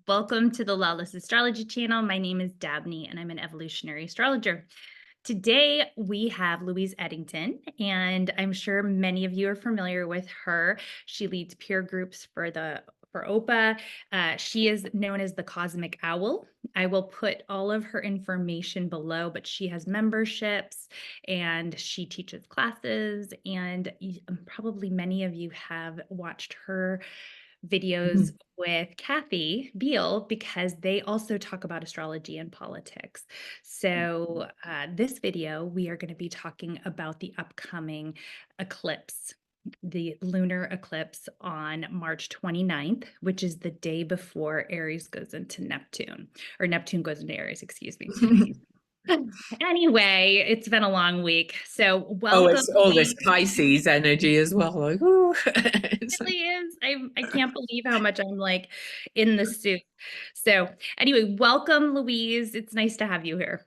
Welcome to the Lawless Astrology channel. My name is Dabney and I'm an evolutionary astrologer. Today we have Louise Edington, and I'm sure many of you are familiar with her. She leads peer groups for OPA. She is known as the Cosmic Owl. I will put all of her information below, but she has memberships and she teaches classes, and probably many of you have watched her videos with Kathy Beal because they also talk about astrology and politics. So this video, we are going to be talking about the upcoming eclipse, the lunar eclipse on March 29th, which is the day before Aries goes into Neptune, or Neptune goes into Aries, excuse me. Anyway, it's been a long week. So Oh, welcome, it's all this Louise. Pisces energy as well. Like, ooh. It really is. I can't believe how much I'm like in the soup. So anyway, welcome, Louise. It's nice to have you here.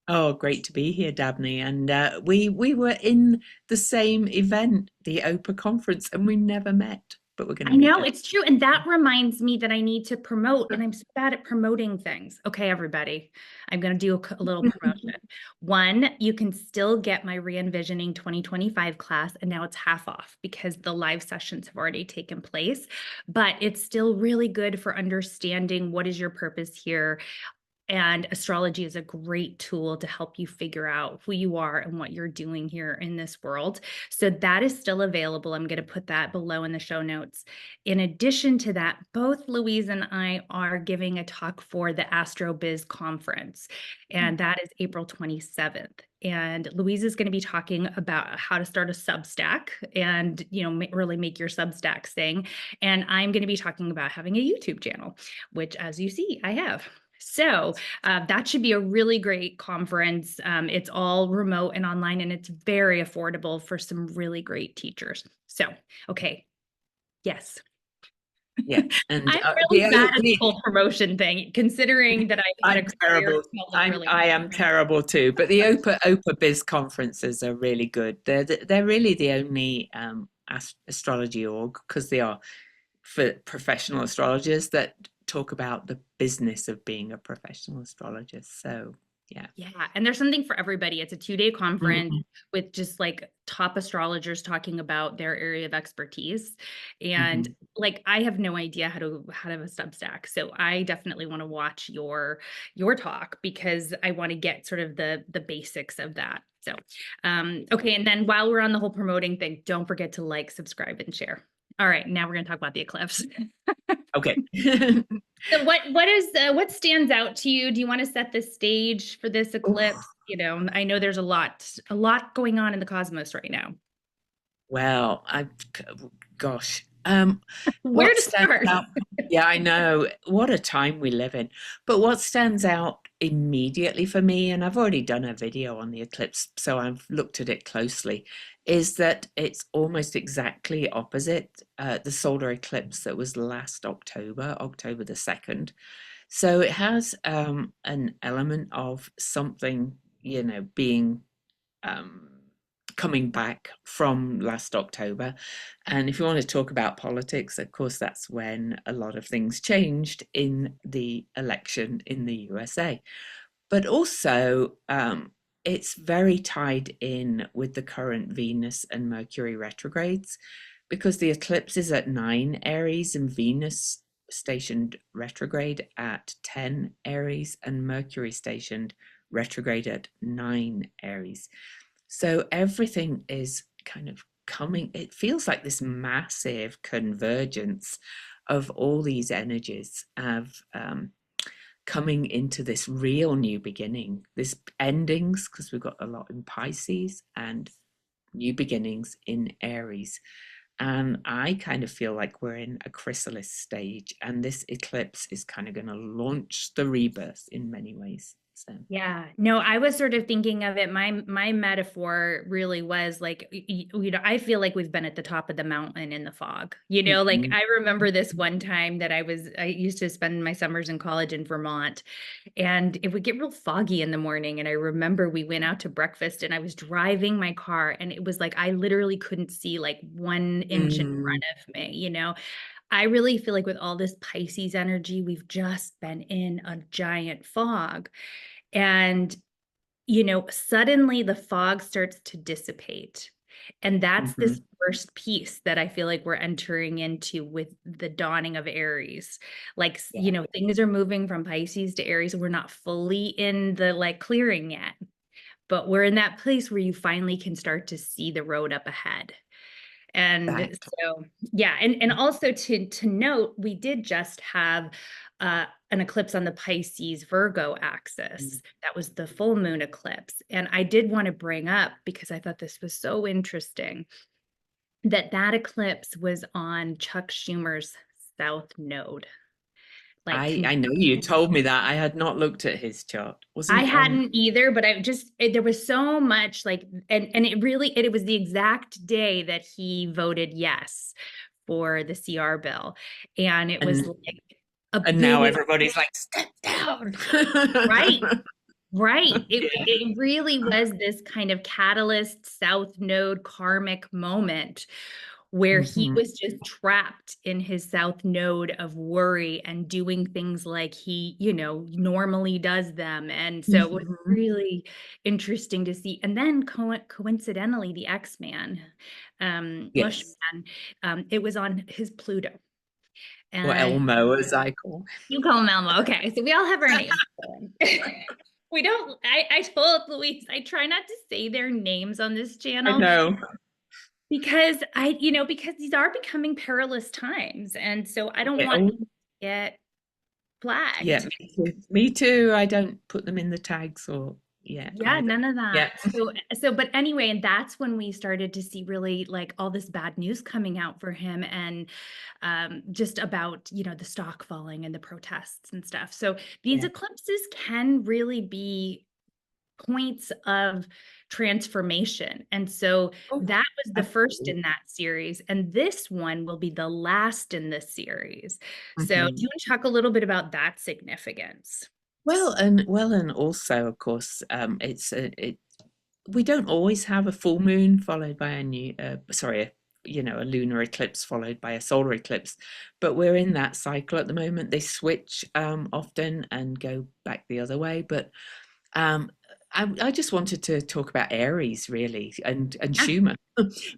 Oh, great to be here, Dabney. And we were in the same event, the OPA conference, and we never met, but we're going to I meet know again. it's true. And that reminds me that I need to promote, and I'm so bad at promoting things. Okay, everybody, I'm going to do a little promotion. One, you can still get my Re-envisioning 2025 class, and now it's half off because the live sessions have already taken place, but it's still really good for understanding what is your purpose here. And astrology is a great tool to help you figure out who you are and what you're doing here in this world. So that is still available. I'm going to put that below in the show notes. In addition to that, both Louise and I are giving a talk for the AstroBiz conference, and that is April 27th. And Louise is going to be talking about how to start a Substack and, really make your Substack sing. And I'm going to be talking about having a YouTube channel, which, as you see, I have. So that should be a really great conference. It's all remote and online, and it's very affordable for some really great teachers. So, okay. Yes. Yeah, and I'm really bad at the whole promotion thing, considering that I've had a I'm career terrible. building really I am terrible too. But the OPA Biz conferences are really good. They're really the only astrology org, because they are for professional astrologers, that talk about the business of being a professional astrologist. So yeah. Yeah, and there's something for everybody. It's a 2-day conference Mhm. with just like top astrologers talking about their area of expertise. And Mhm. like I have no idea how to have a Substack. So I definitely want to watch your talk because I want to get sort of the basics of that. So okay, and then while we're on the whole promoting thing, don't forget to like, subscribe, and share. All right, now we're going to talk about the eclipse. Okay. So what stands out to you? Do you want to set the stage for this eclipse? I know there's a lot going on in the cosmos right now. Well, gosh, Where what to stands start? out? Yeah, I know. What a time we live in. But what stands out immediately for me, and I've already done a video on the eclipse, so I've looked at it closely, is that it's almost exactly opposite the solar eclipse that was last October, October the 2nd. So it has an element of something, being um, coming back from last October. And if you want to talk about politics, of course, that's when a lot of things changed in the election in the USA. But also, it's very tied in with the current Venus and Mercury retrogrades, because the eclipse is at 9 Aries and Venus stationed retrograde at 10 Aries and Mercury stationed retrograde at 9 Aries. So everything is kind of coming, it feels like this massive convergence of all these energies of coming into this real new beginning, this endings, because we've got a lot in Pisces, and new beginnings in Aries. And I kind of feel like we're in a chrysalis stage, and this eclipse is kind of going to launch the rebirth in many ways. So Yeah, no, I was sort of thinking of it. My metaphor really was like, I feel like we've been at the top of the mountain in the fog. Like mhm. I remember this one time that I used to spend my summers in college in Vermont, and it would get real foggy in the morning. And I remember we went out to breakfast, and I was driving my car, and it was like I literally couldn't see like 1 inch in Mm, front of me. I really feel like with all this Pisces energy, we've just been in a giant fog. And, suddenly the fog starts to dissipate. And that's this Mhm. first piece that I feel like we're entering into with the dawning of Aries. Like, Yeah. things are moving from Pisces to Aries. We're not fully in the like clearing yet, but we're in that place where you finally can start to see the road up ahead. And Exactly. so, yeah, and also to note, we did just have an eclipse on the Pisces Virgo axis. That was the full moon eclipse. And I did want to bring up, because I thought this was so interesting, that eclipse was on Chuck Schumer's South Node. Like, I know you told me that. I had not looked at his chart. Wasn't I it on? hadn't either, but there was so much like, and it was the exact day that he voted yes for the CR bill. And it was And like a now big, everybody's like, step down. right, right. Yeah. It really was this kind of catalyst South Node karmic moment where he Mhm. was just trapped in his South Node of worry and doing things like he, normally does them. And so it was Mhm. really interesting to see. And then coincidentally, the X-Man, Yes. Mushman, it was on his Pluto. Or And Elmo, as I call you call him Elmo. Okay. So we all have our names. We don't, I told Louise, I try not to say their names on this I channel know. because because these are becoming perilous times. And so I don't Yeah, want oh, people to get yeah, flagged. me too. Me too. I don't put them in the tags or yeah, Yeah, either. none of that. Yeah. But anyway, and that's when we started to see really like all this bad news coming out for him, and just about, the stock falling and the protests and stuff. So these Yeah. eclipses can really be points of transformation. And so Oh, that was the first in absolutely. that series. And this one will be the last in this series. So do you Mhm. want to talk a little bit about that significance? And also, of course, we don't always have a full moon followed by a a lunar eclipse followed by a solar eclipse, but we're in that cycle at the moment. They switch often and go back the other way, but um, I just wanted to talk about Aries really and Yeah. Schumer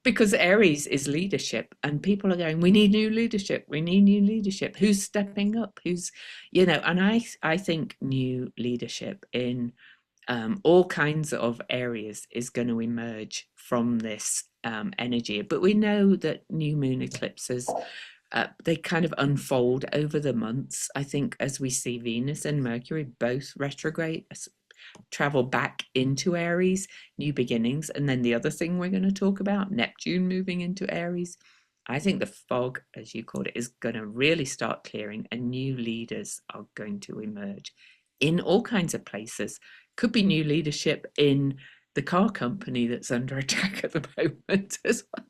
because Aries is leadership, and people are going, we need new leadership, we need new leadership. Who's stepping up? And I think new leadership in all kinds of areas is going to emerge from this energy. But we know that new moon eclipses, they kind of unfold over the months. I think as we see Venus and Mercury both retrograde, travel back into Aries, new beginnings. And then the other thing we're going to talk about, Neptune moving into Aries. I think the fog, as you called it, is going to really start clearing and new leaders are going to emerge in all kinds of places. Could be new leadership in the car company that's under attack at the moment as well.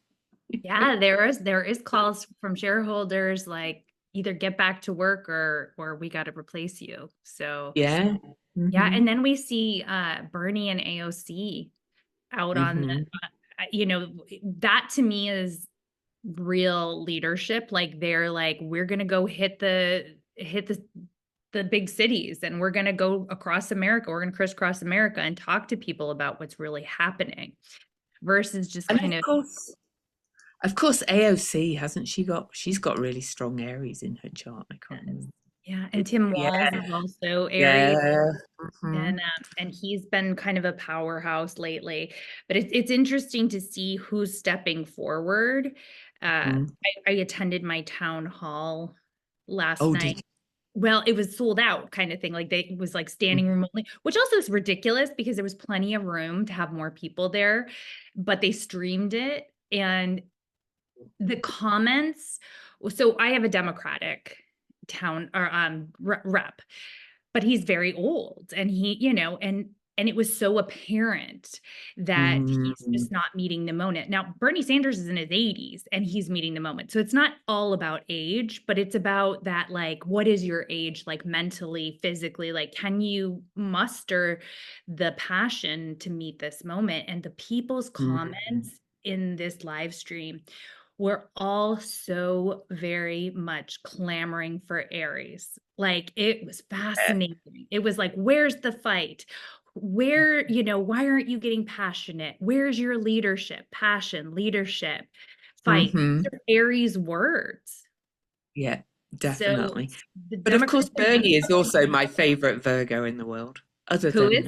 Yeah, there is calls from shareholders like either get back to work or we got to replace you. So Yeah. yeah, Mm-hmm. and then we see Bernie and AOC out on Mm-hmm. that to me is real leadership. Like they're like, we're gonna go hit the big cities, and we're gonna go across America. We're gonna crisscross America and talk to people about what's really happening versus just And kind of of course, AOC hasn't she got? She's got really strong Aries in her chart. I can't remember. yeah. And Tim Yeah, Walz is also Aries. yeah. Hmm. And he's been kind of a powerhouse lately. But it's interesting to see who's stepping forward. Mm. I attended my town hall last Oh, did night. Well, it was sold out kind of thing. Like it was like you? standing room only, which also is ridiculous because there was plenty of room to have more people there, but they streamed it, and the comments. So I have a Democratic town or rep, but he's very old, and he, and it was so apparent that he's Mm. just not meeting the moment. Now, Bernie Sanders is in his 80s and he's meeting the moment. So it's not all about age, but it's about that, like, what is your age, like mentally, physically? Like, can you muster the passion to meet this moment? And the people's Mm. comments in this live stream we're all so very much clamoring for Aries. Like it was Yeah. fascinating. It was like, where's the fight? Where, why aren't you getting passionate? Where's your leadership, passion, leadership, fight? Hmm. These are Aries words. Yeah, So definitely. the But of Democrats course, are just, Bernie is also my favorite Virgo in the world, other who than is?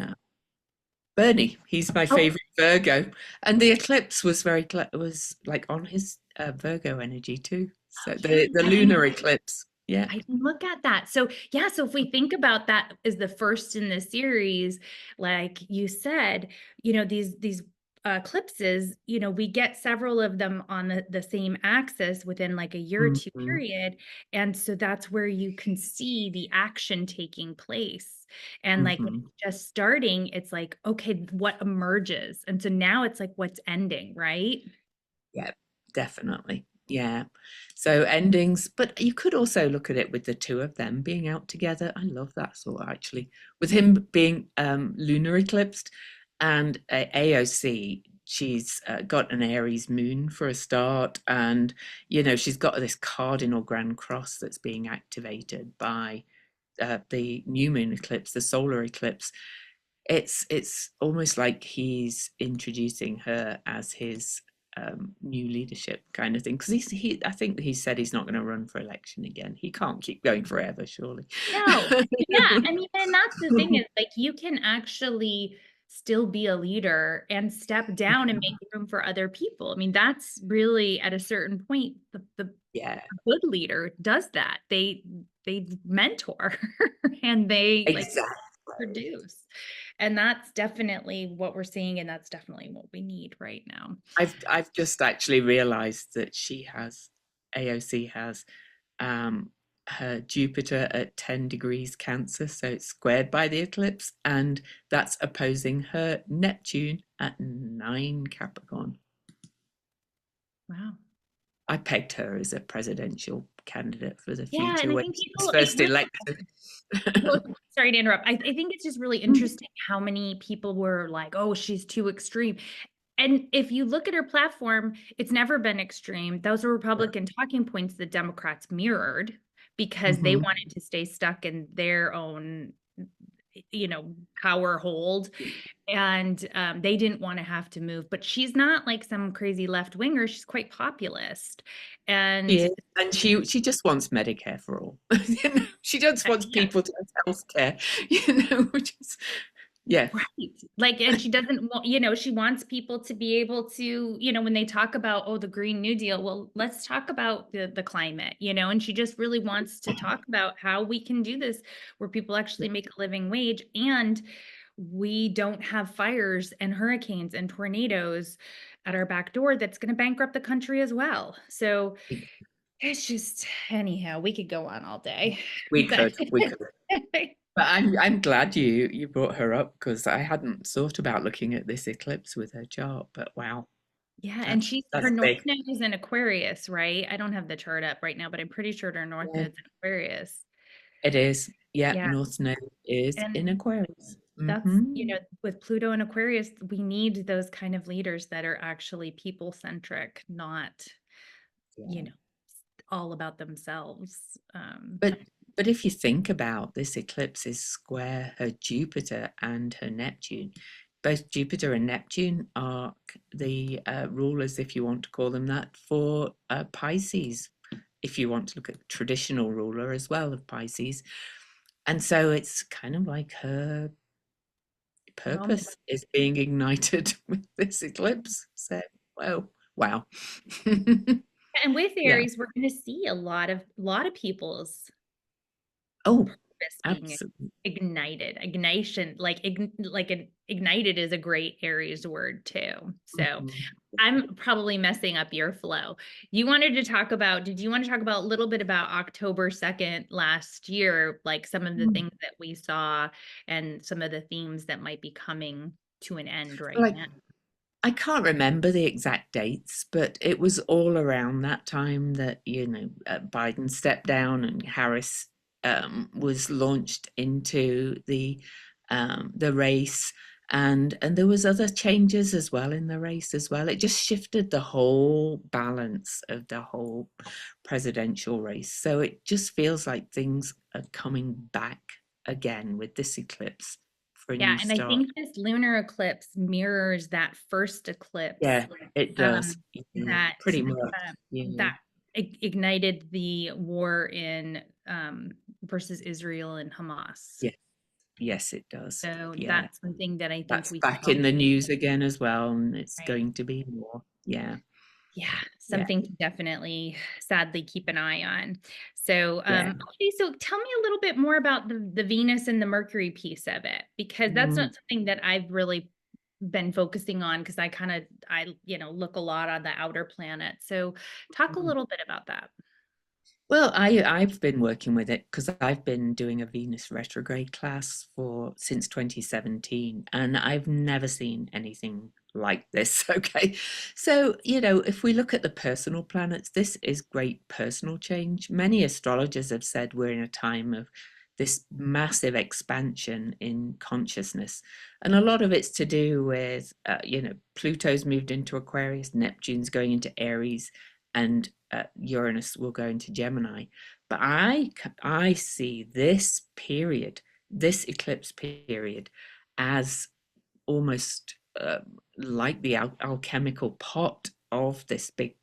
Bernie. He's my Oh, favorite Virgo, and the eclipse was was like on his Virgo energy too. So yeah, the lunar eclipse, yeah. I can look at that. So, yeah, so if we think about that as the first in the series, like you said, these eclipses, we get several of them on the same axis within like a year or two Hmm. period. And so that's where you can see the action taking place. And like when Hmm. it's just starting, it's like, okay, what emerges? And so now it's like what's ending, right? Yeah, definitely. Yeah. So endings, but you could also look at it with the two of them being out together. I love that thought actually. With him being lunar eclipsed and AOC, she's got an Aries moon for a start, and she's got this cardinal grand cross that's being activated by the new moon eclipse, the solar eclipse. It's almost like he's introducing her as his new leadership kind of thing, because I think he said he's not going to run for election again. He can't keep going forever, surely. No. Yeah. I mean, and that's the thing is like you can actually still be a leader and step down and make room for other people. I mean, that's really at a certain point, the Yeah, good leader does that. They mentor and they like exactly. produce. And that's definitely what we're seeing, and that's definitely what we need right now. I've just actually realized that AOC has um, her Jupiter at 10 degrees Cancer, so it's squared by the eclipse, and that's opposing her Neptune at 9 Capricorn. Wow. I pegged her as a presidential candidate for the Yeah, future and I when think she was people first elected. well, sorry to interrupt. I think it's just really interesting how many people were like, oh, she's too extreme. And if you look at her platform, it's never been extreme. Those are Republican talking points the Democrats mirrored because they Hmm. wanted to stay stuck in their own, power hold. And they didn't want to have to move. But she's not like some crazy left winger. She's quite populist. She And is, and she just wants Medicare for all. She just wants yeah, people to have health care, which is yeah, right. Like, and she doesn't want, she wants people to be able to, when they talk about, oh, the Green New Deal, well, let's talk about the climate, and she just really wants to talk about how we can do this where people actually make a living wage and we don't have fires and hurricanes and tornadoes at our back door that's going to bankrupt the country as well. So it's just, anyhow, we could go on all day. But we could. But I'm glad you brought her up, because I hadn't thought about looking at this eclipse with her chart. But wow, yeah, and her that's north big. node is in Aquarius, right? I don't have the chart up right now, but I'm pretty sure her north Yeah, node's in Aquarius. it is. Yeah, Yeah, North Node is in and Aquarius. that's, Hmm. with Pluto and Aquarius, we need those kind of leaders that are actually people centric, not, you Yeah. know, all about themselves. But if you think about this eclipse is square her Jupiter and her Neptune. Both Jupiter and Neptune are the rulers, if you want to call them that, for Pisces, if you want to look at the traditional ruler as well of Pisces. And so it's kind of like her It all makes purpose is being ignited with this eclipse. So, well, wow. and with Yeah. Aries, we're going to see a lot of people's Oh, purpose being absolutely. ignited. Ignition, ignited is a great Aries word too. So Mhm. I'm probably messing up your flow. Did you want to talk about a little bit about October 2nd last year, like some of the things that we saw and some of the themes that might be coming to an end right Like, now? I can't remember the exact dates, but it was all around that time that, Biden stepped down and Harris was launched into the race. And there was other changes as well in the race as well. It just shifted the whole balance of the whole presidential race. So it just feels like things are coming back again with this eclipse for a Yeah, new and I start. think this lunar eclipse mirrors that first eclipse Yeah, it does. um, Yeah, that pretty much. Yeah. that ignited the war in versus Israel and Hamas. Yeah. Yes, it does. So Yeah. that's something that I think That's we back saw, in the news again as well, and it's right? going to be more. Yeah. Yeah, Yeah. something to definitely sadly keep an eye on. So, Yeah. okay, so tell me a little bit more about the Venus and the Mercury piece of it, because that's Mm. not something that I've really been focusing on because I look a lot on the outer planets. So talk a Mm. little bit about that. Well, I've been working with it because I've been doing a Venus retrograde class for since 2017, and I've never seen anything like this. Okay. So, if we look at the personal planets, this is great personal change. Many astrologers have said we're in a time of this massive expansion in consciousness. And a lot of it's to do with, Pluto's moved into Aquarius, Neptune's going into Aries, and Uranus will go into Gemini. But I see this period, this eclipse period, as almost like the alchemical pot of this big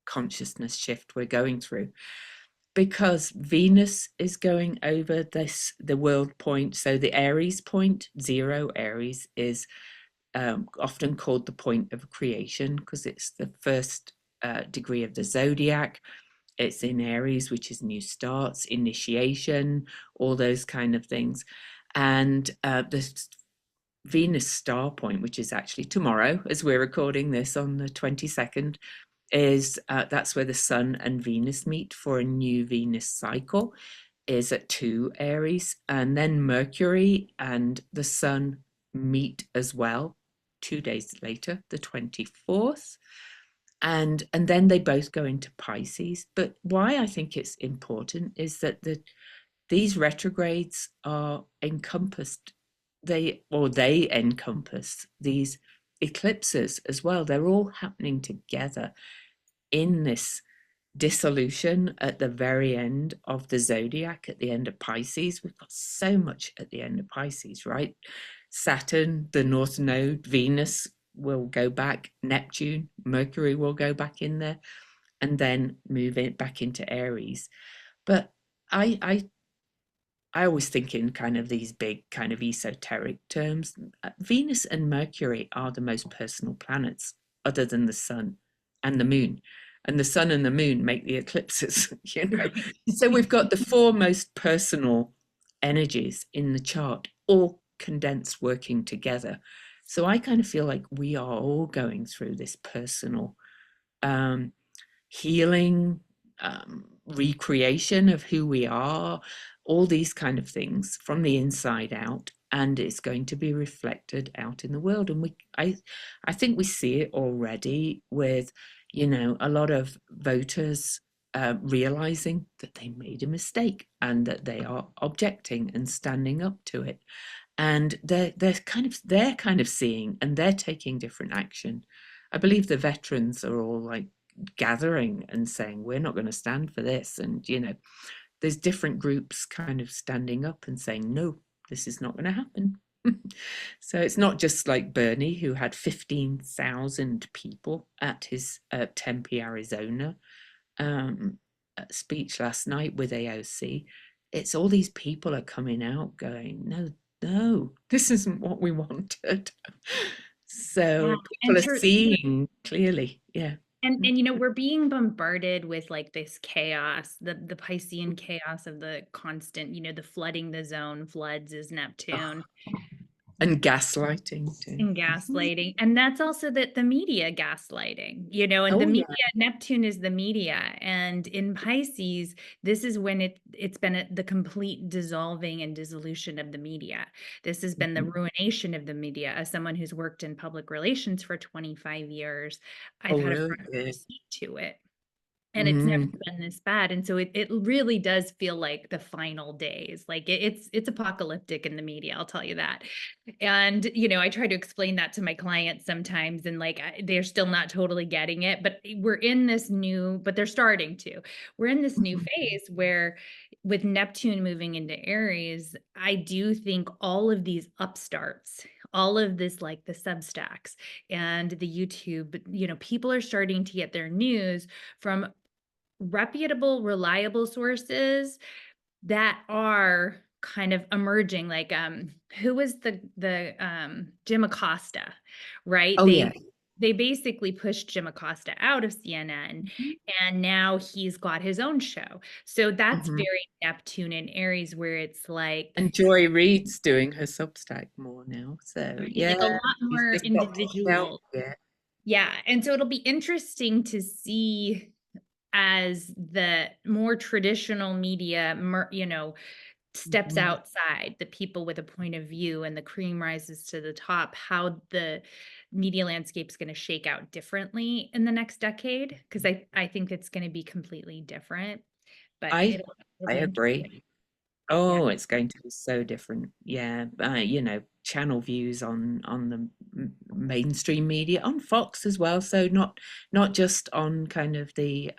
consciousness shift we're going through, because Venus is going over the world point. So the Aries point, zero Aries, is often called the point of creation because it's the first degree of the zodiac. It's in Aries, which is new starts, initiation, all those kind of things. And the Venus star point, which is actually tomorrow, as we're recording this on the 22nd, is that's where the Sun and Venus meet for a new Venus cycle, is at 2 Aries. And then Mercury and the Sun meet as well 2 days later, the 24th. And then they both go into Pisces. But why I think it's important is that these retrogrades are encompassed, they encompass these eclipses as well. They're all happening together in this dissolution at the very end of the zodiac, at the end of Pisces. We've got so much at the end of Pisces, right? Saturn, the North Node, Venus will go back, Neptune, Mercury will go back in there, and then move it back into Aries. But I I always think in kind of these big kind of esoteric terms. Venus and Mercury are the most personal planets other than the sun and the moon. And the sun and the moon make the eclipses, you know. So we've got the four most personal energies in the chart all condensed working together. So I kind of feel like we are all going through this personal um, healing, recreation of who we are, all these kind of things from the inside out, and it's going to be reflected out in the world. And I think we see it already with, a lot of voters realizing that they made a mistake and that they are objecting and standing up to it, and they're kind of seeing and they're taking different action. I believe the veterans are all like gathering and saying we're not going to stand for this, and there's different groups kind of standing up and saying no, this is not going to happen. So it's not just like Bernie, who had 15,000 people at his Tempe, Arizona speech last night with AOC. It's all these people are coming out going, no, no, this isn't what we wanted. Yeah, So and people are seeing clearly. Yeah. we're being bombarded with like this chaos, the Piscean chaos of the constant, the flooding the zone, floods is Neptune. And gaslighting too. And gaslighting. And that's also the media gaslighting, and the Oh media, yeah. Neptune is the media. And in Pisces, this is when it's been the complete dissolving and dissolution of the media. This has been the Mhm. ruination of the media. As someone who's worked in public relations for 25 years, I've Oh had a really? front row Yeah. seat to it. and it's never Mm. been this bad. And so it really does feel like the final days. Like it's apocalyptic in the media, I'll tell you that. And I try to explain that to my clients sometimes, and like they're still not totally getting it, but we're in this new, but they're starting to. We're in this new phase where with Neptune moving into Aries, I do think all of these upstarts, all of this, like the Substacks and the YouTube, people are starting to get their news from reputable, reliable sources that are kind of emerging. Like who was the Jim Acosta, right? Oh yeah. They basically pushed Jim Acosta out of CNN, and now he's got his own show. So that's Mhm. very Neptune and Aries, where it's like And Joy Reid's doing her Substack more now. So right, yeah, like a lot she's more just got pushed out. individual. Yeah. Yeah, and so it'll be interesting to see as the more traditional media, steps Mhm. outside, the people with a point of view and the cream rises to the top, how the media landscape is going to shake out differently in the next decade. Because I think it's going to be completely different, but I it'll I be interesting. agree. Yeah. Oh, it's going to be so different. Yeah, channel views on the mainstream media, on Fox as well. So not just on kind of the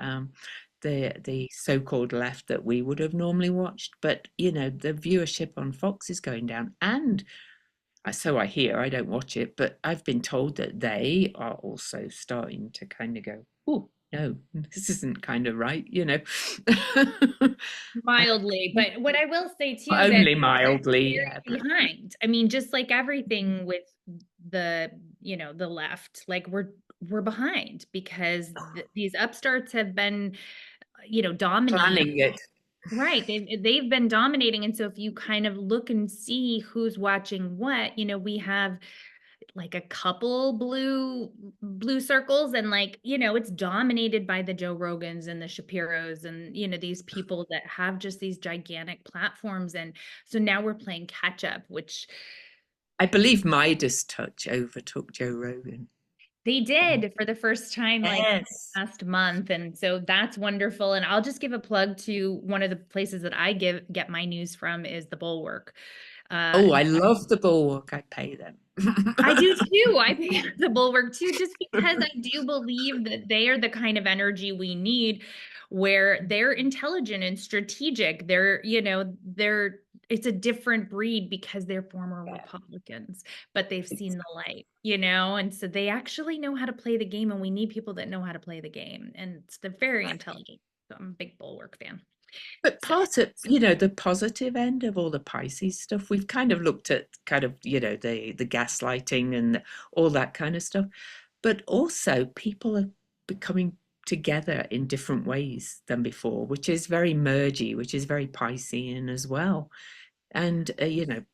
so-called left that we would have normally watched, but the viewership on Fox is going down. And so I hear, I don't watch it, but I've been told that they are also starting to kind of go, oh, no, this isn't kind of right. And Mildly, but what I will say too is that only mildly, very yeah, but behind. I mean, just like everything with the, the left, like we're behind because these upstarts have been, dominating. planning it. Right. They've been dominating. And so if you kind of look and see who's watching what, we have like a couple blue circles, and like, it's dominated by the Joe Rogans and the Shapiros and, these people that have just these gigantic platforms. And so now we're playing catch up, which I believe Midas Touch overtook Joe Rogan. they did for the first time, like Yes. last month. And so that's wonderful. And I'll just give a plug to one of the places that I get my news from is the Bulwark. Oh, And I love the Bulwark. I pay them. I do too. I think the Bulwark too, just because I do believe that they are the kind of energy we need, where they're intelligent and strategic. It's a different breed because they're former Republicans, but they've seen the light, and so they actually know how to play the game, and we need people that know how to play the game, and they're very intelligent. So I'm a big Bulwark fan. But So part of, the positive end of all the Pisces stuff, we've kind of looked at kind of, the gaslighting and all that kind of stuff. But also people are becoming together in different ways than before, which is very mergy, which is very Piscean as well. And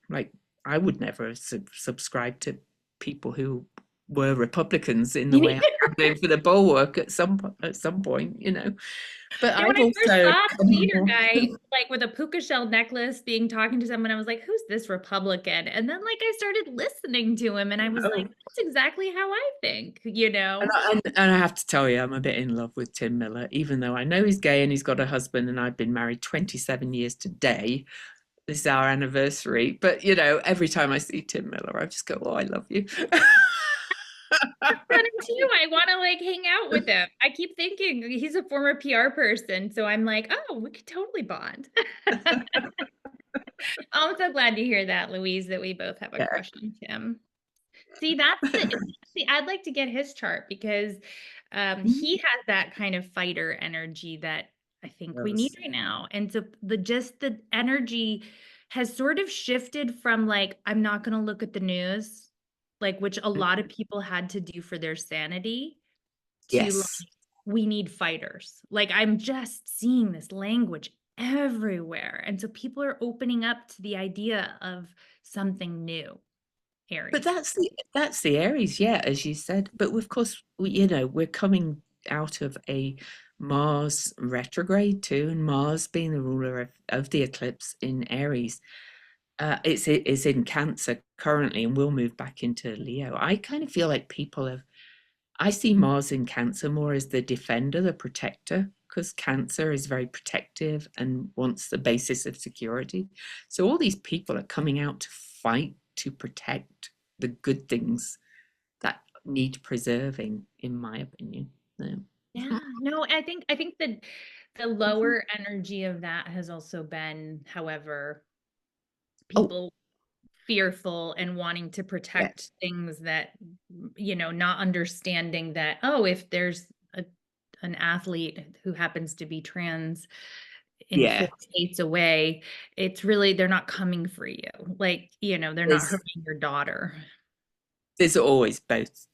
like I would never have subscribed to people who were Republicans in the you way need I'm doing for the Bulwark at some point. But when I've I first also saw the come leader more. guy, like with a puka shell necklace, being talking to someone, I was like, "Who's this Republican?" And then, like, I started listening to him, and I was like, Oh, "That's exactly how I think," and I have to tell you, I'm a bit in love with Tim Miller, even though I know he's gay and he's got a husband, and I've been married 27 years today. This is our anniversary. But every time I see Tim Miller, I just go, "Oh, I love you." But him too. I want to like hang out with him. I keep thinking he's a former PR person, so I'm like, "Oh, we could totally bond." I'm so glad to hear that, Louise, that we both have a Yeah. crush on Tim. See, see, I'd like to get his chart because he has that kind of fighter energy that I think we need Yes. right now. And so the energy has sort of shifted from like, I'm not going to look at the news, like which a lot of people had to do for their sanity, to like, Yes. we need fighters. Like I'm just seeing this language everywhere. And so people are opening up to the idea of something new, But Aries. that's the Aries, yeah, as you said. But of course, we're coming out of a Mars retrograde too, and Mars being the ruler of the eclipse in Aries. It's in Cancer currently, and will move back into Leo. I kind of feel like people have. I see Mars in Cancer more as the defender, the protector, because Cancer is very protective and wants the basis of security. So all these people are coming out to fight to protect the good things that need preserving, in my opinion. Yeah, no, I think that the lower energy of that has also been, however, Oh, people fearful and wanting to yeah. protect things that, not understanding that, oh, if there's an athlete who happens to be trans in Yeah. 4 states away, it's really, they're not coming for you. Like, they're not There's hurting your daughter. there's always both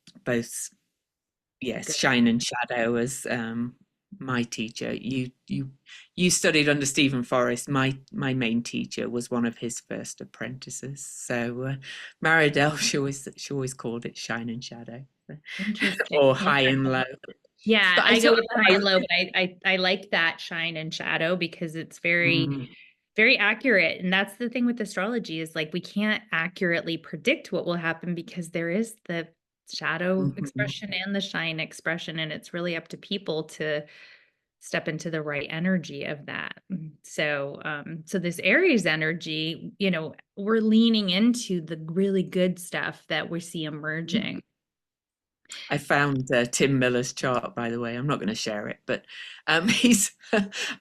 yes, Good. shine and shadow. As my teacher, you studied under Stephen Forrest. My main teacher was one of his first apprentices. So Maridel, she always called it shine and shadow, Interesting. or Well, high and low. yeah, But I I go thought, with the high and low, but I like that shine and shadow because it's very, mm, very accurate. And that's the thing with astrology, is like we can't accurately predict what will happen because there is the shadow mhm. expression and the shine expression, and it's really up to people to step into the right energy of that. So this Aries energy, we're leaning into the really good stuff that we see emerging. I found Tim Miller's chart, by the way. I'm not going to share it, but he's.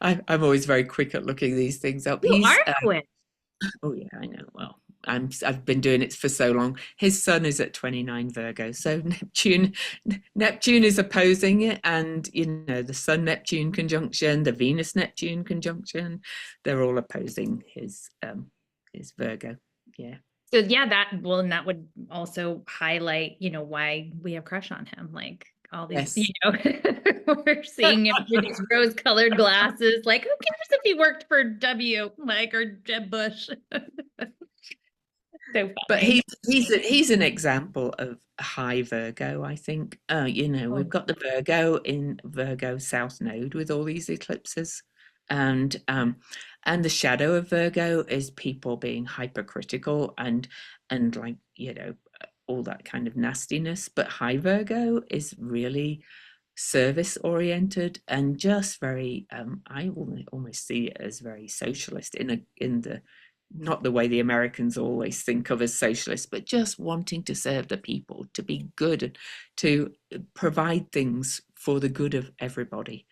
I'm always very quick at looking these things up. You He's are quick. Oh yeah, I know. Well, I've been doing it for so long. His sun is at 29 Virgo, so Neptune is opposing it, and the Sun Neptune conjunction, the Venus Neptune conjunction, they're all opposing his Virgo. Yeah. So yeah, and that would also highlight, why we have crush on him. Like all these, Yes. we're seeing him through these rose-colored glasses. Like, who cares if he worked for W, like, or Jeb Bush? So But funny. he's an example of high Virgo, I think. We've Oh, got the Virgo in Virgo South Node with all these eclipses, and the shadow of Virgo is people being hypercritical and like all that kind of nastiness. But high Virgo is really service oriented and just very I almost see it as very socialist in the not the way the Americans always think of as socialists, but just wanting to serve the people, to be good, to provide things for the good of everybody.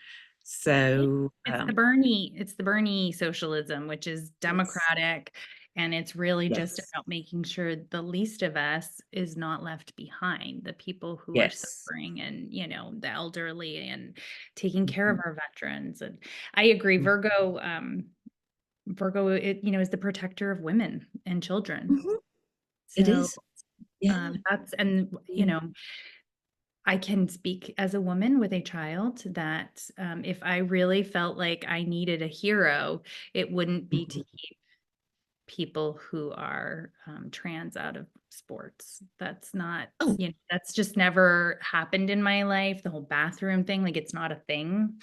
So It's the Bernie socialism, which is yes, democratic, and it's really just yes, about making sure the least of us is not left behind, the people who are yes. suffering, and the elderly, and taking care of Mhm, our veterans. And I agree, mhm, Virgo, is the protector of women and children. mhm. It So is. Yeah. that's, and Yeah. I can speak as a woman with a child that, if I really felt like I needed a hero, it wouldn't be to Mhm. keep people who are trans out of sports. That's not, Oh, that's just never happened in my life. The whole bathroom thing, like it's not a thing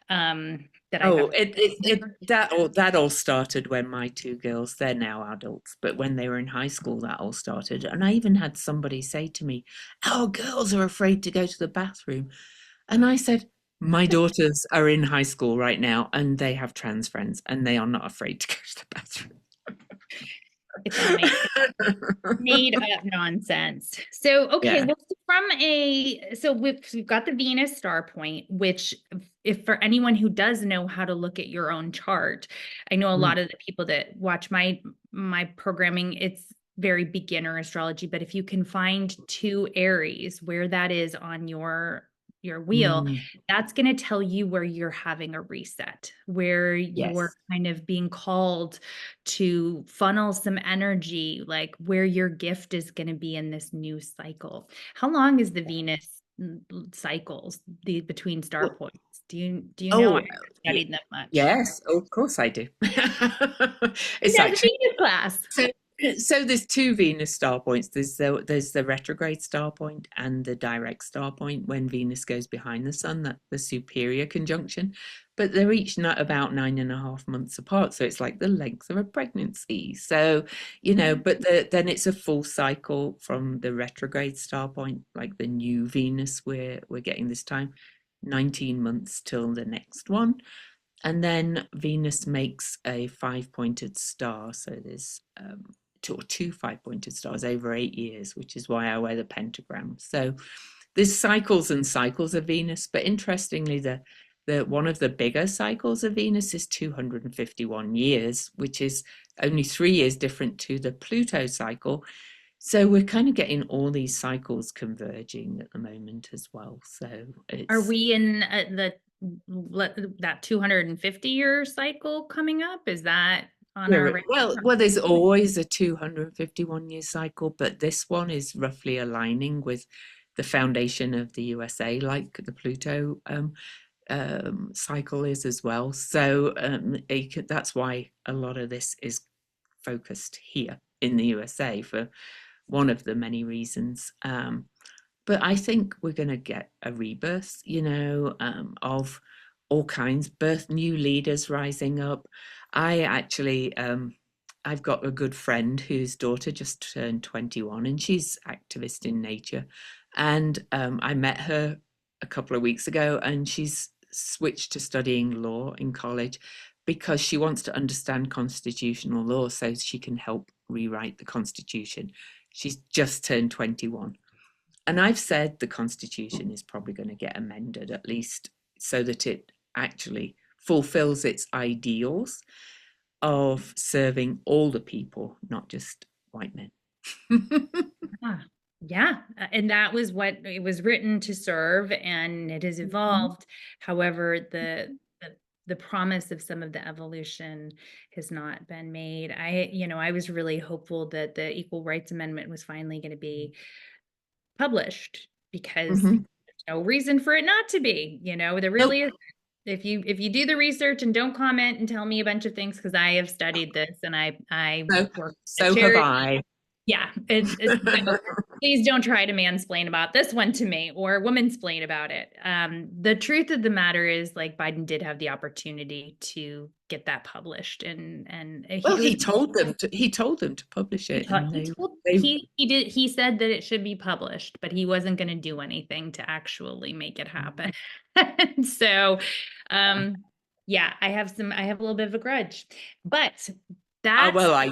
that I've Oh, ever. that all started when my two girls, they're now adults, but when they were in high school, that all started. And I even had somebody say to me, "Our girls are afraid to go to the bathroom." And I said, "My daughters are in high school right now, and they have trans friends, and they are not afraid to go to the bathroom." It's all made up nonsense. So, okay, Yeah. well, so we've got the Venus star point, which, if for anyone who does know how to look at your own chart, I know a Mm, lot of the people that watch my programming, it's very beginner astrology, but if you can find two Aries where that is on your wheel, mm, that's going to tell you where you're having a reset, where you're yes. kind of being called to funnel some energy, like where your gift is going to be in this new cycle. How long is the Venus cycles, the between star Well, points? Do you know? I oh, haven't yeah, studied them much. yes. Oh, of course I do. It's Yeah, the actually Venus class. So, so there's two Venus star points. There's the retrograde star point and the direct star point when Venus goes behind the sun, that the superior conjunction. But they're each not about 9.5 months apart, so it's like the length of a pregnancy. So, but then it's a full cycle from the retrograde star point, like the new Venus we're getting this time. 19 months till the next one. And then Venus makes a 5-pointed star. So there's two 5-pointed stars over 8 years, which is why I wear the pentagram. So there's cycles and cycles of Venus, but interestingly, the one of the bigger cycles of Venus is 251 years, which is only 3 years different to the Pluto cycle. So we're kind of getting all these cycles converging at the moment as well. So Are it's we in that 250-year cycle coming up? Is that on our radar? well, there's always a 251-year cycle, but this one is roughly aligning with the foundation of the USA, like the Pluto cycle is as well. So that's why a lot of this is focused here in the USA for one of the many reasons. But I think we're going to get a rebirth, of all kinds, new leaders rising up. I actually, I've got a good friend whose daughter just turned 21 and she's activist in nature. And I met her a couple of weeks ago and she's switched to studying law in college because she wants to understand constitutional law so she can help rewrite the Constitution. She's just turned 21. And I've said the Constitution is probably going to get amended, at least so that it actually fulfills its ideals of serving all the people, not just white men. Yeah, and that was what it was written to serve, and it has evolved. However, the promise of some of the evolution has not been made. I was really hopeful that the Equal Rights Amendment was finally going to be published because Mm-hmm. there's no reason for it not to be. There really is. If you do the research and don't comment and tell me a bunch of things, because I have studied this and I So, work at so have charity. I. Yeah, so please don't try to mansplain about this one to me or womansplain about it. The truth of the matter is, like, Biden did have the opportunity to get that published, and Well, he told them to publish it, and they he said that it should be published, but he wasn't going to do anything to actually make it happen. So, yeah, I have a little bit of a grudge, but that's well, I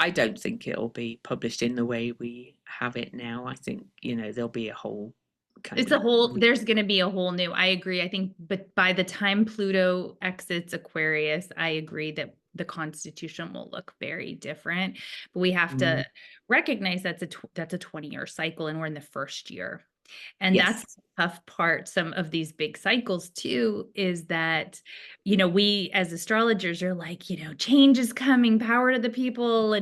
don't think it'll be published in the way we have it now. I think there'll be a whole kind it's of a whole there's going to be a whole new. I agree. I think, but by the time Pluto exits Aquarius, I agree that the Constitution will look very different. But we have to recognize that's a 20-year cycle, and we're in the first year. And that's Yes. the tough part. Some of these big cycles too is that, we as astrologers are like, change is coming, power to the people.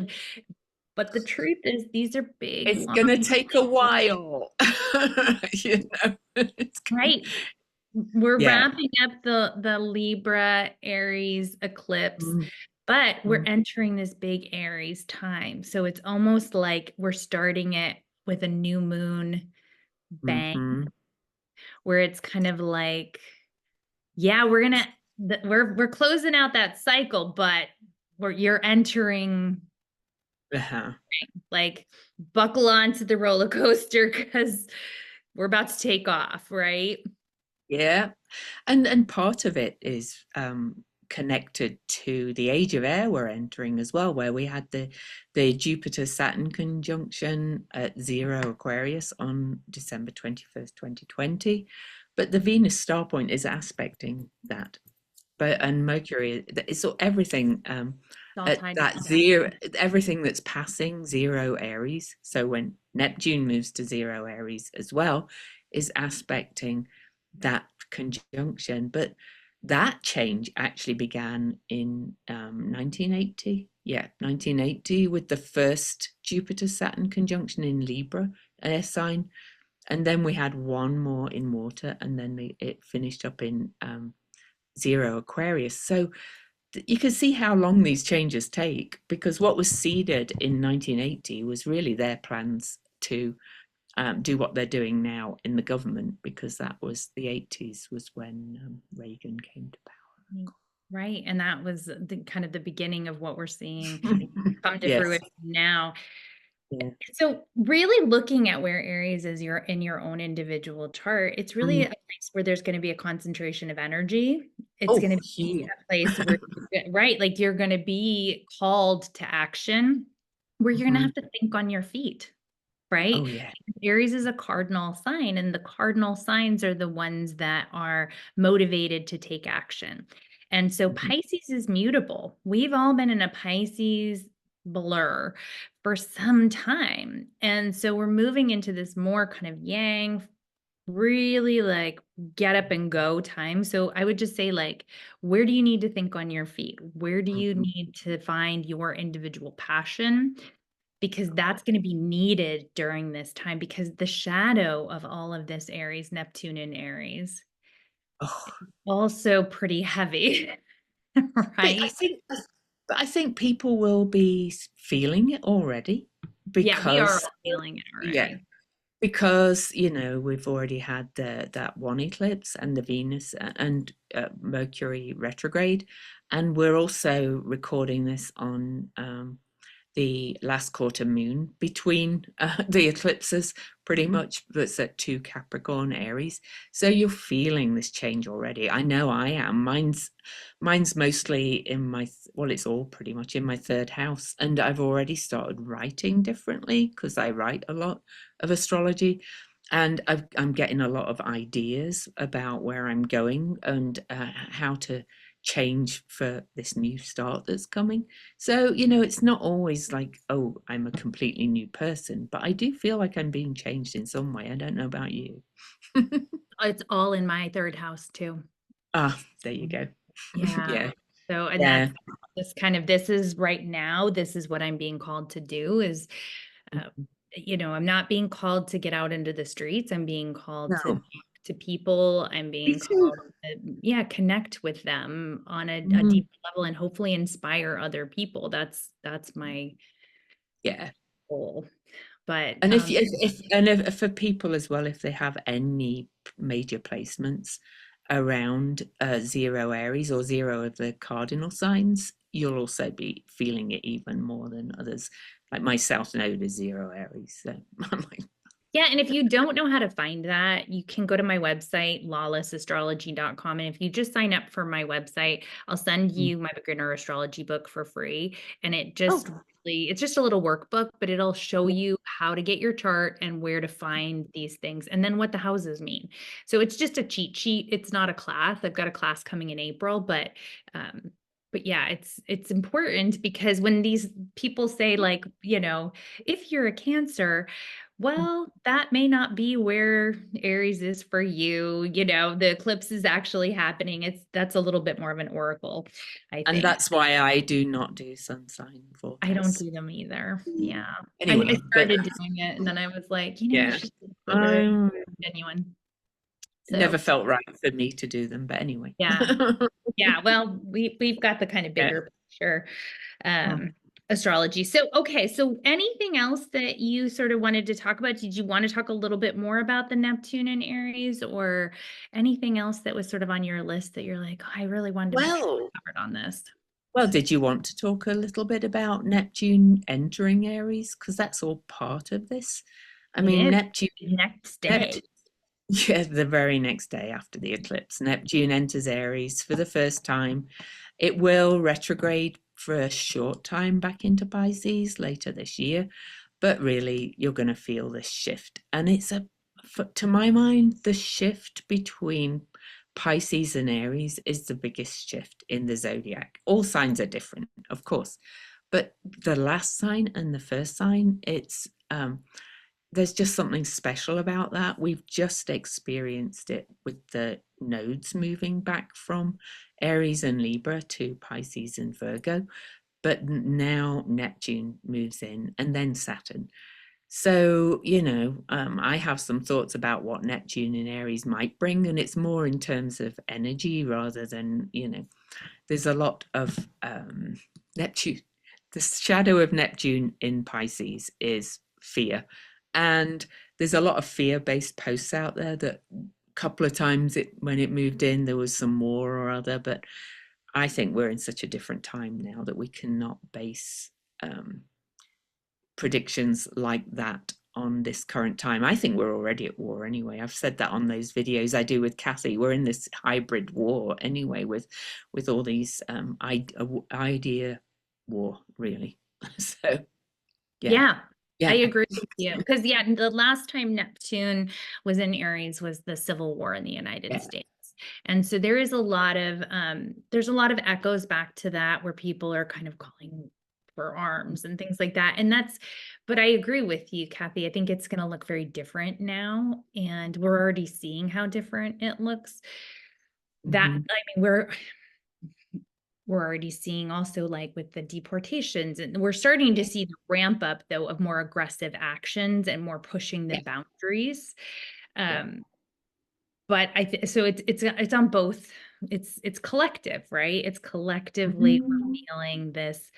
But the truth is these are big, It's long, gonna take a while. It's right? We're yeah. wrapping up the Libra Aries eclipse, but we're Mm-hmm. entering this big Aries time. So it's almost like we're starting it with a new moon bang, Mm-hmm. where it's kind of like, yeah, we're closing out that cycle, but you're entering, Uh-huh. like, buckle onto the roller coaster because we're about to take off, right? Yeah. And part of it is connected to the age of air we're entering as well, where we had the Jupiter Saturn conjunction at 0 Aquarius on December 21st, 2020. But the Venus star point is aspecting that. And Mercury, it's everything It's all at tied that together. zero, everything that's passing 0 Aries. So when Neptune moves to 0 Aries as well, is aspecting that conjunction. But that change actually began in 1980. Yeah, 1980 with the first Jupiter Saturn conjunction in Libra, air sign. And then we had one more in water, and then it finished up in 0 Aquarius. So you can see how long these changes take, because what was seeded in 1980 was really their plans to do what they're doing now in the government, because that was the 80s was when Reagan came to Right. And that was the kind of the beginning of what we're seeing power. come to Yes. fruition now. Yeah. So really looking at where Aries is in your own individual chart, it's really a Mm. place where there's going to be a concentration of energy. It's going Oh, to be huge. a place where, right, like you're going to be called to action, where you're going to Mhm. have to think on your feet, right? Oh, yeah. Aries is a cardinal sign, and the cardinal signs are the ones that are motivated to take action. And so Mhm. Pisces is mutable. We've all been in a Pisces blur for some time. And so we're moving into this more kind of yang, really like get up and go time. So I would just say, like, where do you need to think on your feet? Where do you Mhm. need to find your individual passion? Because that's going to be needed during this time, because the shadow of all of this Aries, Neptune in Aries, Oh, also pretty heavy, but I right? think, but I think people will be feeling it already Yeah, we are because, all feeling it yeah, already. because we've already had that one eclipse and the Venus and Mercury retrograde, and we're also recording this on the last quarter moon between the eclipses, pretty much. That's at 2 Capricorn Aries. So you're feeling this change already. I know I am. Mine's mostly in my well, it's all pretty much in my third house, and I've already started writing differently because I write a lot of astrology. And I'm getting a lot of ideas about where I'm going and how to change for this new start that's coming. So, it's not always like, oh, I'm a completely new person, but I do feel like I'm being changed in some way. I don't know about you. It's all in my third house too. Ah, there you go. Yeah. Yeah. So, and Yeah. that's this kind of, this is right now, this is what I'm being called to do is, uh, I'm not being called to get out into the streets. I'm being called to No, talk to people. I'm me being too. called to, yeah, connect with them on a Mm, deeper level and hopefully inspire other people. That's my yeah. goal. But And if for people as well, if they have any major placements around zero Aries or zero of the cardinal signs, you'll also be feeling it even more than others. Like my South Node is zero Aries, so I'm like, yeah, and if you don't know how to find that, you can go to my website, lawlessastrology.com. And if you just sign up for my website, I'll send mm, you my beginner astrology book for free. And oh, it's just a little workbook, but it'll show yeah. you how to get your chart and where to find these things and then what the houses mean. So it's just a cheat sheet. It's not a class. I've got a class coming in April, um, but yeah, it's important because when these people say, like, if you're a Cancer, well, that may not be where Aries is for you. The eclipse is actually happening. That's a little bit more of an oracle, I And think. that's why I do not do sun sign I don't forecasts. do them either. Mm. Yeah. I Anyway, but started doing it and then I was like, it's yeah, just so very um, genuine. it never So, felt right for me to do them. But anyway, yeah. Yeah. Well, we've got the kind of yeah. bigger picture. Mm. um, astrology. So, okay. So, anything else that you sort of wanted to talk about? Did you want to talk a little bit more about the Neptune and Aries, or anything else that was sort of on your list that you're like, oh, I really wanted to make sure Well, I covered on this? did you want to talk a little bit about Neptune entering Aries? Because that's all part of this. I It mean, is next day. Neptune, yeah, the very next day after the eclipse, Neptune enters Aries for the first time. It will retrograde for a short time back into Pisces later this year, but really you're going to feel this shift. And to my mind, the shift between Pisces and Aries is the biggest shift in the zodiac. All signs are different, of course, but the last sign and the first sign, there's just something special about that. We've just experienced it with the nodes moving back from Aries and Libra to Pisces and Virgo, but now Neptune moves in and then Saturn. So, I have some thoughts about what Neptune in Aries might bring, and it's more in terms of energy rather than, there's a lot of Neptune. The shadow of Neptune in Pisces is fear. And there's a lot of fear based posts out there that a couple of times when it moved in, there was some war or other. But I think we're in such a different time now that we cannot base um, predictions like that on this current time. I think we're already at war anyway. I've said that on those videos I do with Kathy. We're in this hybrid war anyway with all these idea war, really. So yeah. Yeah, I Yeah. agree with you. Because yeah, the last time Neptune was in Aries was the Civil War in the United Yeah. States. And so there is a lot of there's a lot of echoes back to that where people are kind of calling for arms and things like that. And that's, but I agree with you, Kathy. I think it's going to look very different now. And we're already seeing how different it looks. That, Mm-hmm. I mean, we're already seeing also like with the deportations, and we're starting to see the ramp up though of more aggressive actions and more pushing the Yeah. boundaries. Yeah. But so it's on both. It's collective, right? It's collectively Mm-hmm. feeling this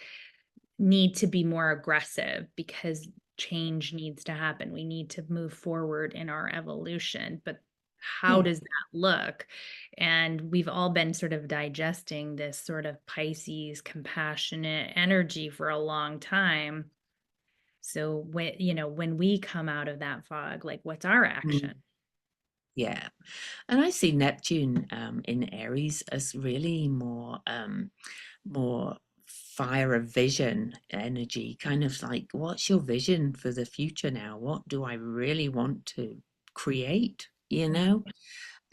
need to be more aggressive because change needs to happen. We need to move forward in our evolution. But how Yeah. does that look? And we've all been sort of digesting this sort of Pisces compassionate energy for a long time. So when we come out of that fog, like what's our Mm. action? Yeah. And I see Neptune in Aries as really more fire of vision energy, kind of like, what's your vision for the future now? What do I really want to create? And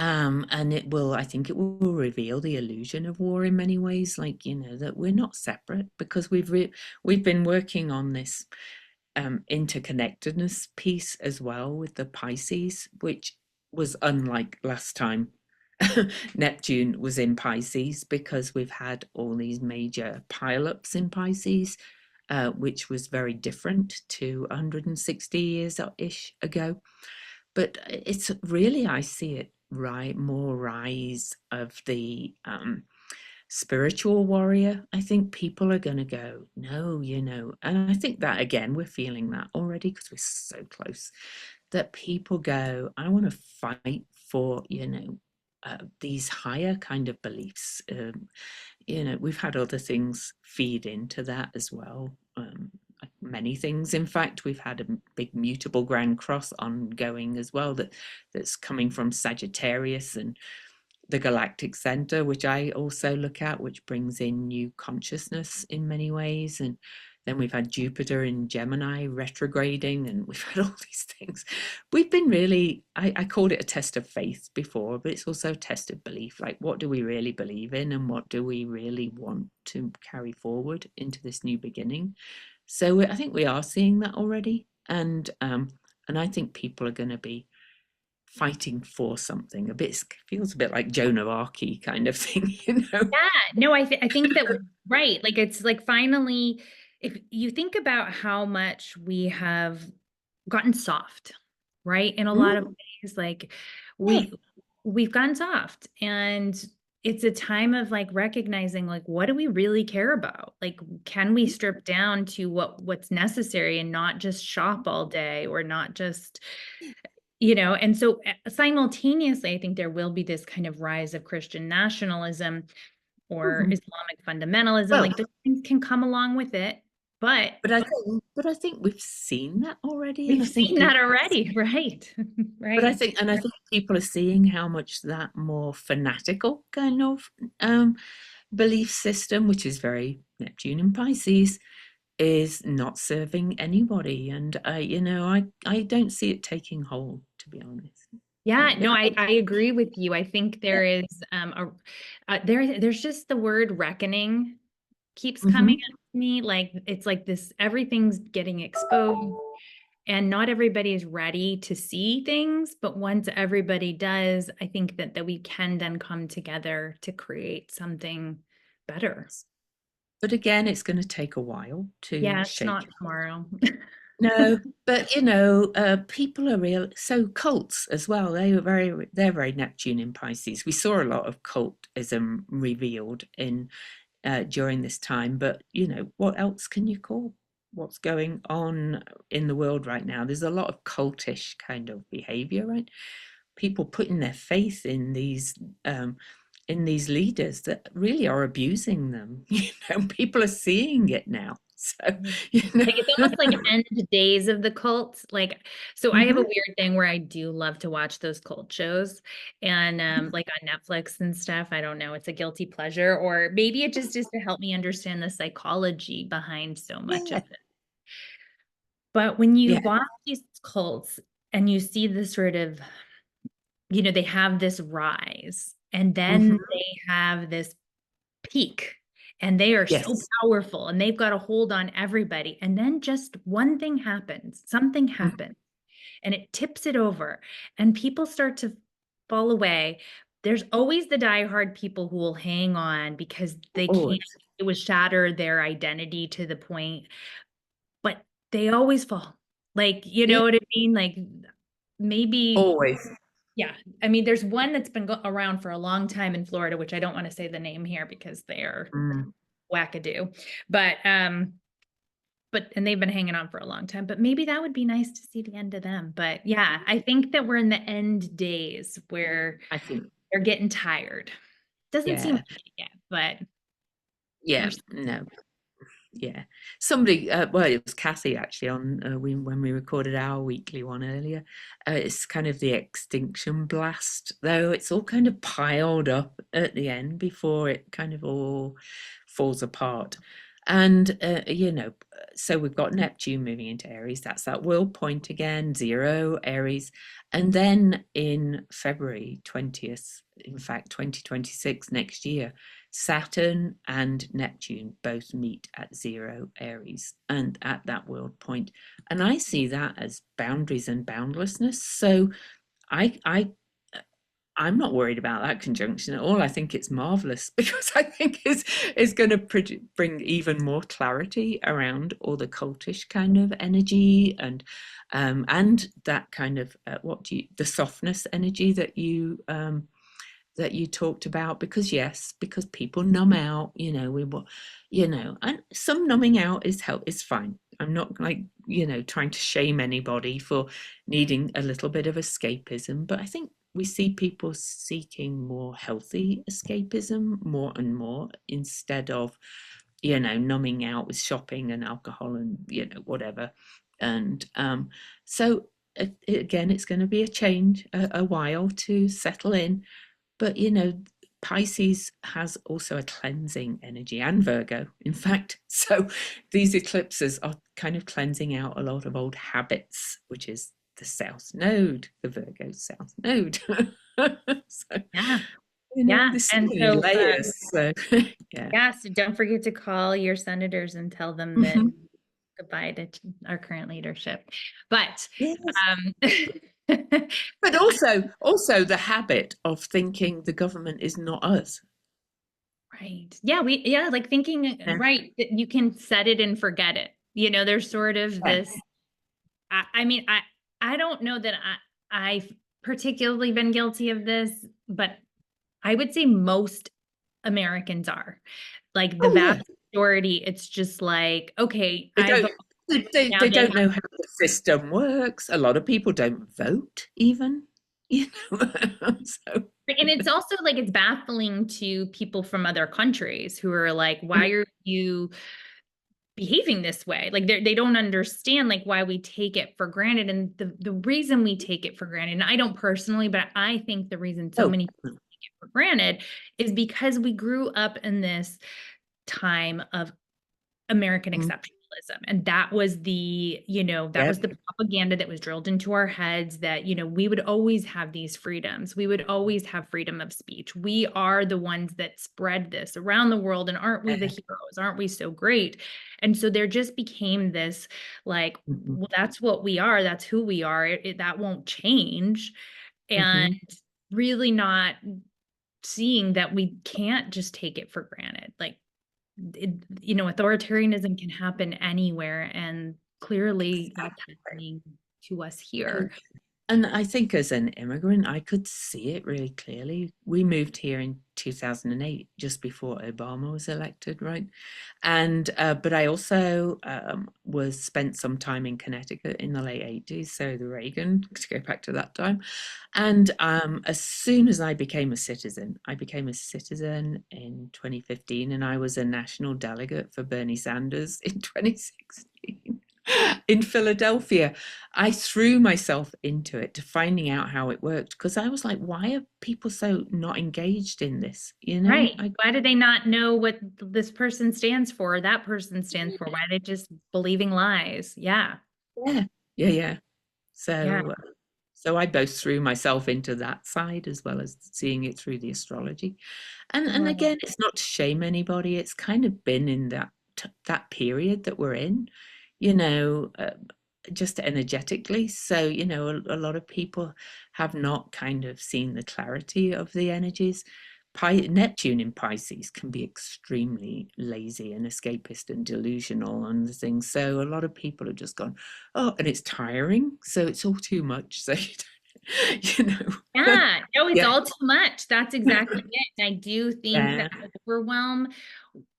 I think it will reveal the illusion of war in many ways, like, that we're not separate, because we've been working on this interconnectedness piece as well with the Pisces, which was unlike last time Neptune was in Pisces, because we've had all these major pileups in Pisces, which was very different to 160 years ish ago. But it's really, I see it more rise of the spiritual warrior. I think people are going to go, no, and I think that again, we're feeling that already because we're so close, that people go, I want to fight for, these higher kind of beliefs. We've had other things feed into that as well. Many things. In fact, we've had a big mutable grand cross ongoing as well, that's coming from Sagittarius and the galactic center, which I also look at, which brings in new consciousness in many ways. And then we've had Jupiter in Gemini retrograding, and we've had all these things. We've been really, I called it a test of faith before, but it's also a test of belief. Like, what do we really believe in, and what do we really want to carry forward into this new beginning? So I think we are seeing that already. And I think people are going to be fighting for something. Feels a bit like Joan of Arc kind of thing. Yeah, no, I think that right. Like it's like finally, if you think about how much we have gotten soft, right? In a lot of Mm, ways, like yeah. we've gotten soft, and it's a time of like recognizing like what do we really care about? Like can we strip down to what's necessary and not just shop all day, or not just and so simultaneously I think there will be this kind of rise of Christian nationalism or Mhm. Islamic fundamentalism, Well, like those things can come along with it, but but I think we've seen that already, and we've I think seen that people. already, right? But Right. I think people are seeing how much that more fanatical kind of belief system, which is very Neptune and Pisces, is not serving anybody, and I don't see it taking hold, to be honest. Yeah, Yeah. no, I agree with you. I think there is there's just the word reckoning keeps coming Hmm. up to me. Like it's like this, everything's getting exposed. And not everybody is ready to see things, but once everybody does, I think that we can then come together to create something better. But again, it's going to take a while to Yeah, it's shake. not tomorrow. No, but people are real. So cults as well. They're very Neptune in Pisces. We saw a lot of cultism revealed in during this time. But what else can you call what's going on in the world right now? There's a lot of cultish kind of behavior, right? People putting their faith in these leaders that really are abusing them. People are seeing it now. So, Like you it's know. almost like end days of the cult. Like, so I have a Mhm. weird thing where I do love to watch those cult shows and like on Netflix and stuff. I don't know, it's a guilty pleasure, or maybe it just is to help me understand the psychology behind so much of Yeah. it. But when you Yeah. watch these cults and you see this sort of, they have this rise and then Mhm. they have this peak and they are so Yes. powerful and they've got a hold on everybody. And then just one thing happens, something Mhm. happens, and it tips it over, and people start to fall away. There's always the diehard people who will hang on because they can't, Always. it would shatter their identity to the point, but they always fall. Like, you Yeah. know what I mean? Like maybe, Always. yeah. I mean, there's one that's been around for a long time in Florida, which I don't want to say the name here because they are Mm. wackadoo. But and they've been hanging on for a long time. But maybe that would be nice to see the end of them. But yeah, I think that we're in the end days where I think. they're getting tired. Doesn't seem Yeah. like it yet, but Yeah. we're No. Yeah. Somebody, well, it was Kathy actually on when we recorded our weekly one earlier. It's kind of the extinction blast, though. It's all kind of piled up at the end before it kind of all falls apart. And, so we've got Neptune moving into Aries. That's that world point again, 0 Aries. And then in February 20th, in fact, 2026, next year, Saturn and Neptune both meet at 0 Aries and at that world point. And I see that as boundaries and boundlessness. So I I'm not worried about that conjunction at all. I think it's marvelous because I think it's going to bring even more clarity around all the cultish kind of energy and that kind of the softness energy that you talked about. Because yes, because people numb out, and some numbing out is fine. I'm not like trying to shame anybody for needing a little bit of escapism, but I think we see people seeking more healthy escapism more and more instead of numbing out with shopping and alcohol and whatever. And so again, it's going to be a change, a while to settle in, but Pisces has also a cleansing energy, and Virgo, in fact. So these eclipses are kind of cleansing out a lot of old habits, which is the South Node, the Virgo South Node. So, yeah, yeah. there's so And many so layers. So, yeah. yeah, so don't forget to call your senators and tell them that Mhm. goodbye to our current leadership. But Yes. um But also the habit of thinking the government is not us. right. Yeah, like thinking, Yeah. right, that you can set it and forget it. There's sort of Yeah. this, I mean, I don't know that I've particularly been guilty of this, but I would say most Americans are. Like the Oh yeah. vast majority, it's just like, okay, They I don't vote. Now they they don't know how the system works. A lot of people don't vote even, you know. So And it's also like it's baffling to people from other countries who are like, why are you behaving this way? Like they don't understand like why we take it for granted. And the reason we take it for granted, and I don't personally, but I think the reason so oh, many people take it for granted is because we grew up in this time of American mm, exceptionalism. And that was that yep, was the propaganda that was drilled into our heads that, we would always have these freedoms. We would always have freedom of speech. We are the ones that spread this around the world. And aren't we the yeah, heroes? Aren't we so great? And so there just became this like, mhm, well, that's what we are. That's who we are. That won't change. And mhm, really not seeing that we can't just take it for granted. Like, authoritarianism can happen anywhere, and clearly that's exactly. happening to us And here. And I think as an immigrant, I could see it really clearly. We moved here in 2008, just before Obama was elected, right? And but I also was spent some time in Connecticut in the late 80s, so the Reagan, to go back to that time. And as soon as I became a citizen in 2015, and I was a national delegate for Bernie Sanders in 2016 in Philadelphia. I threw myself into it to finding out how it worked because I was like, why are people so not engaged in this? You know, Right. Why do they not know what this person stands for, or that person stands for? Why are they just believing lies? Yeah. yeah, yeah, yeah. Yeah. So I both threw myself into that side as well as seeing it through the astrology. And Oh, again, it's not to shame anybody. It's kind of been in that period that we're in, you know, just energetically. So, you know, a lot of people have not kind of seen the clarity of the energies. Neptune in Pisces can be extremely lazy and escapist and delusional and things. So a lot of people have just gone, oh, and it's tiring. So it's all too much. So, you know, yeah. No, it's yeah, all too much. That's exactly it. And I do think yeah. that overwhelm,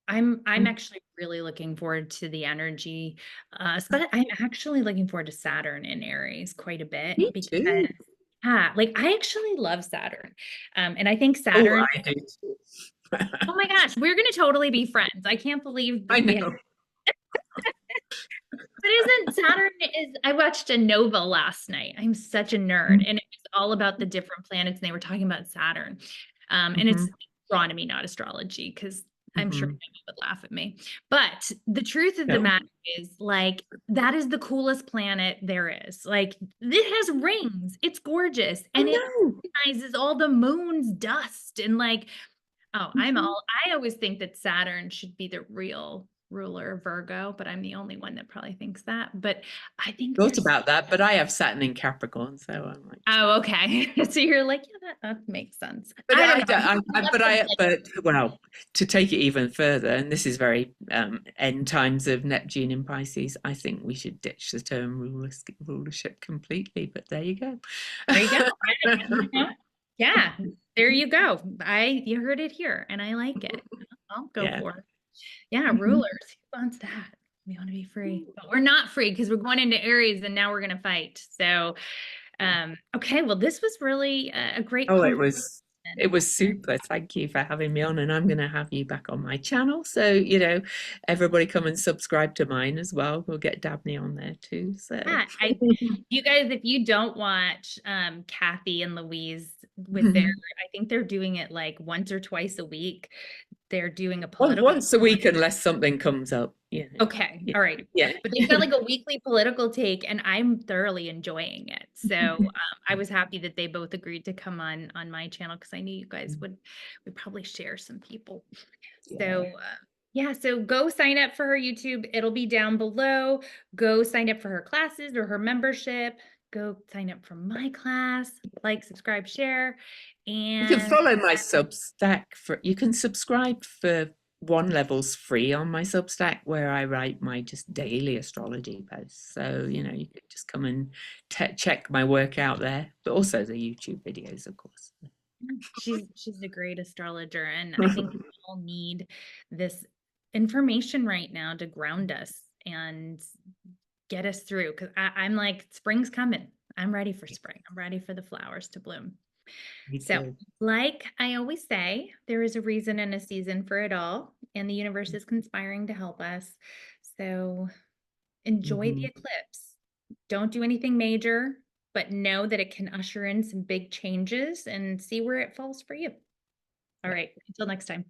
I'm Mm, actually really looking forward to the energy. I'm actually looking forward to Saturn in Aries quite a bit me because too. yeah, like I actually love Saturn. And I think Oh, Saturn, I do too. oh my gosh, we're gonna totally be friends. I can't believe I that we have. know. But isn't Saturn is I watched a Nova last night. I'm such a nerd, and it was all about the different planets, and they were talking about Saturn. And Mm-hmm, it's astronomy, not astrology, because I'm sure mm-hmm. Nova would laugh at me. But the truth of the No, matter is, like, that is the coolest planet there is. Like, it has rings, it's gorgeous, I and it know. recognizes all the moon's dust. And like, oh, Mhm. I always think that Saturn should be the real ruler of Virgo, but I'm the only one that probably thinks that. But I think Thought there's, about that, but I have Saturn in Capricorn, so I'm like, oh, okay. So you're like, yeah, that makes sense. but I don't I, know. don't- I Left but of I, like, but well, to take it even further, and this is very end times of Neptune in Pisces. I think we should ditch the term rulership completely. But there you go. there you go. You know, yeah, there you go. You heard it here, and I like it. I'll go Yeah. for it. Yeah, Mhm. rulers. Who wants that? We want to be free, but we're not free because we're going into Aries and now we're going to fight. So, okay, well, this was really a great Oh, conversation. it was super. Thank you for having me on, and I'm going to have you back on my channel. So, you know, everybody come and subscribe to mine as well. We'll get Dabney on there too. So, Yeah, you guys, if you don't watch Kathy and Louise with I think they're doing it like once or twice a week. They're doing a political. once a week, unless something comes up, you know. Okay, Yeah. all right. Yeah. But they've got like a weekly political take, and I'm thoroughly enjoying it. So I was happy that they both agreed to come on my channel because I knew you guys would probably share some people. So Yeah. yeah, so go sign up for her YouTube. It'll be down below. Go sign up for her classes or her membership. Go sign up for my class. Like, subscribe, share, You can and follow my Substack for, you can subscribe for one level's free on my Substack where I write my just daily astrology posts. So, you know, you could just come and check my work out there, but also the YouTube videos, of course. she's a great astrologer, and I think we all need this information right now to ground us and get us through. Because I'm like, spring's coming. I'm ready for spring. I'm ready for the flowers to bloom. Me So, too. like I always say, there is a reason and a season for it all, and the universe is conspiring to help us. So, enjoy the Mhm. eclipse. Don't do anything major, but know that it can usher in some big changes and see where it falls for you. All Yeah. right, until next time.